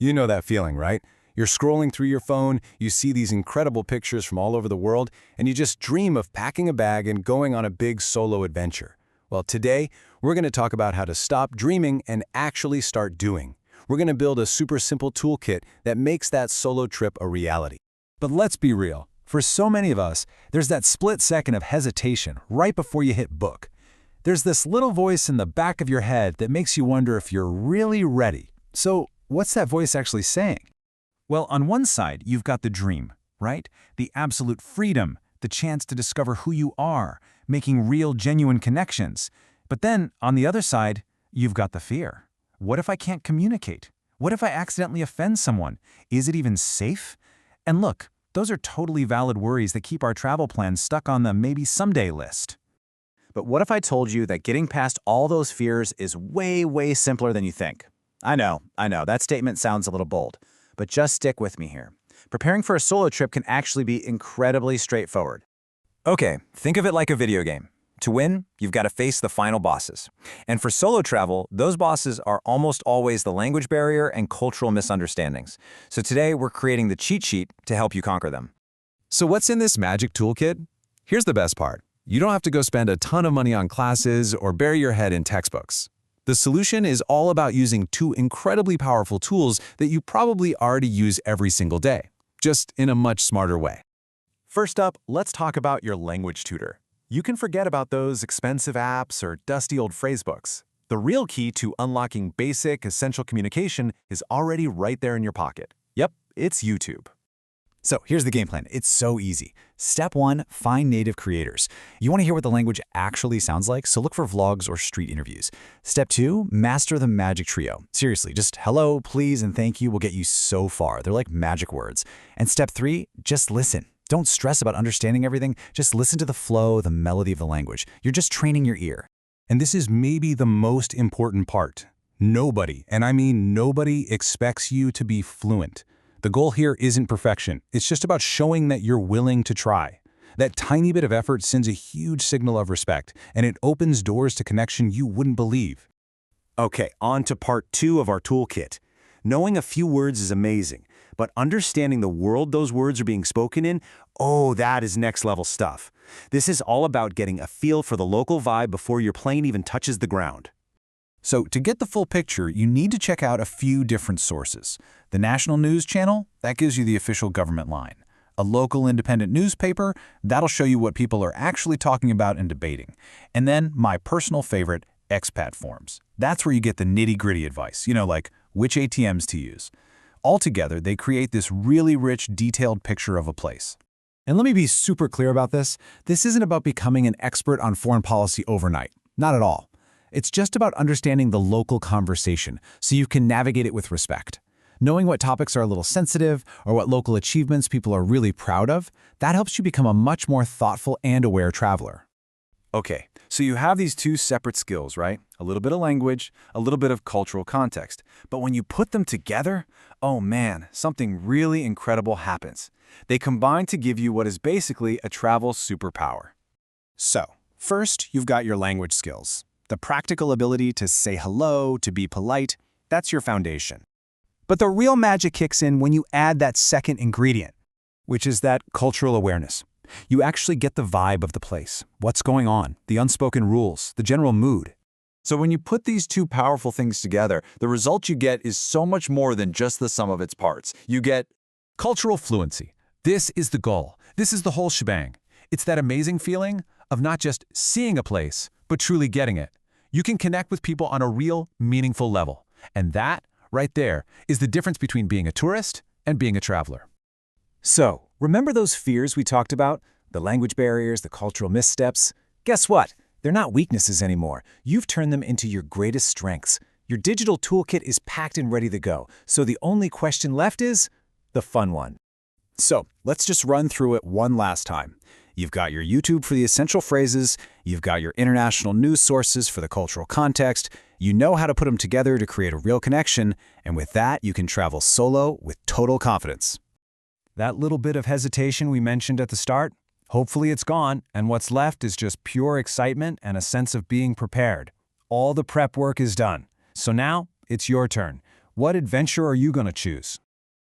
You know that feeling, right? You're scrolling through your phone, you see these incredible pictures from all over the world, and you just dream of packing a bag and going on a big solo adventure. Well, today, we're going to talk about how to stop dreaming and actually start doing. We're going to build a super simple toolkit that makes that solo trip a reality. But let's be real. For so many of us, there's that split second of hesitation right before you hit book. There's this little voice in the back of your head that makes you wonder if you're really ready. So, what's that voice actually saying? Well, on one side, you've got the dream, right? The absolute freedom, the chance to discover who you are, making real, genuine connections. But then, on the other side, you've got the fear. What if I can't communicate? What if I accidentally offend someone? Is it even safe? And look, those are totally valid worries that keep our travel plans stuck on the maybe someday list. But what if I told you that getting past all those fears is way, way simpler than you think? I know, that statement sounds a little bold, but just stick with me here. Preparing for a solo trip can actually be incredibly straightforward. Okay, think of it like a video game. To win, you've got to face the final bosses. And for solo travel, those bosses are almost always the language barrier and cultural misunderstandings. So today, we're creating the cheat sheet to help you conquer them. So what's in this magic toolkit? Here's the best part. You don't have to go spend a ton of money on classes or bury your head in textbooks. The solution is all about using two incredibly powerful tools that you probably already use every single day, just in a much smarter way. First up, let's talk about your language tutor. You can forget about those expensive apps or dusty old phrasebooks. The real key to unlocking basic, essential communication is already right there in your pocket. Yep, it's YouTube. So here's the game plan. It's so easy. Step 1, find native creators. You want to hear what the language actually sounds like, so look for vlogs or street interviews. Step 2, master the magic trio. Seriously, just hello, please, and thank you will get you so far. They're like magic words. And step 3, just listen. Don't stress about understanding everything. Just listen to the flow, the melody of the language. You're just training your ear. And this is maybe the most important part. Nobody, and I mean nobody, expects you to be fluent. The goal here isn't perfection. It's just about showing that you're willing to try. That tiny bit of effort sends a huge signal of respect, and it opens doors to connection you wouldn't believe. Okay, on to part 2 of our toolkit. Knowing a few words is amazing, but understanding the world those words are being spoken in, oh, that is next level stuff. This is all about getting a feel for the local vibe before your plane even touches the ground. So to get the full picture, you need to check out a few different sources. The National News Channel, that gives you the official government line. A local independent newspaper, that'll show you what people are actually talking about and debating. And then my personal favorite, expat forums. That's where you get the nitty-gritty advice, like which ATMs to use. Altogether, they create this really rich, detailed picture of a place. And let me be super clear about this. This isn't about becoming an expert on foreign policy overnight. Not at all. It's just about understanding the local conversation so you can navigate it with respect. Knowing what topics are a little sensitive or what local achievements people are really proud of, that helps you become a much more thoughtful and aware traveler. Okay, so you have these two separate skills, right? A little bit of language, a little bit of cultural context. But when you put them together, oh man, something really incredible happens. They combine to give you what is basically a travel superpower. So, first, you've got your language skills. The practical ability to say hello, to be polite, that's your foundation. But the real magic kicks in when you add that second ingredient, which is that cultural awareness. You actually get the vibe of the place, what's going on, the unspoken rules, the general mood. So when you put these two powerful things together, the result you get is so much more than just the sum of its parts. You get cultural fluency. This is the goal. This is the whole shebang. It's that amazing feeling of not just seeing a place, but truly getting it. You can connect with people on a real, meaningful level. And that, right there, is the difference between being a tourist and being a traveler. So, remember those fears we talked about? The language barriers, the cultural missteps? Guess what? They're not weaknesses anymore. You've turned them into your greatest strengths. Your digital toolkit is packed and ready to go. So the only question left is the fun one. So, let's just run through it one last time. You've got your YouTube for the essential phrases, you've got your international news sources for the cultural context, you know how to put them together to create a real connection, and with that, you can travel solo with total confidence. That little bit of hesitation we mentioned at the start, hopefully it's gone, and what's left is just pure excitement and a sense of being prepared. All the prep work is done. So now, it's your turn. What adventure are you going to choose?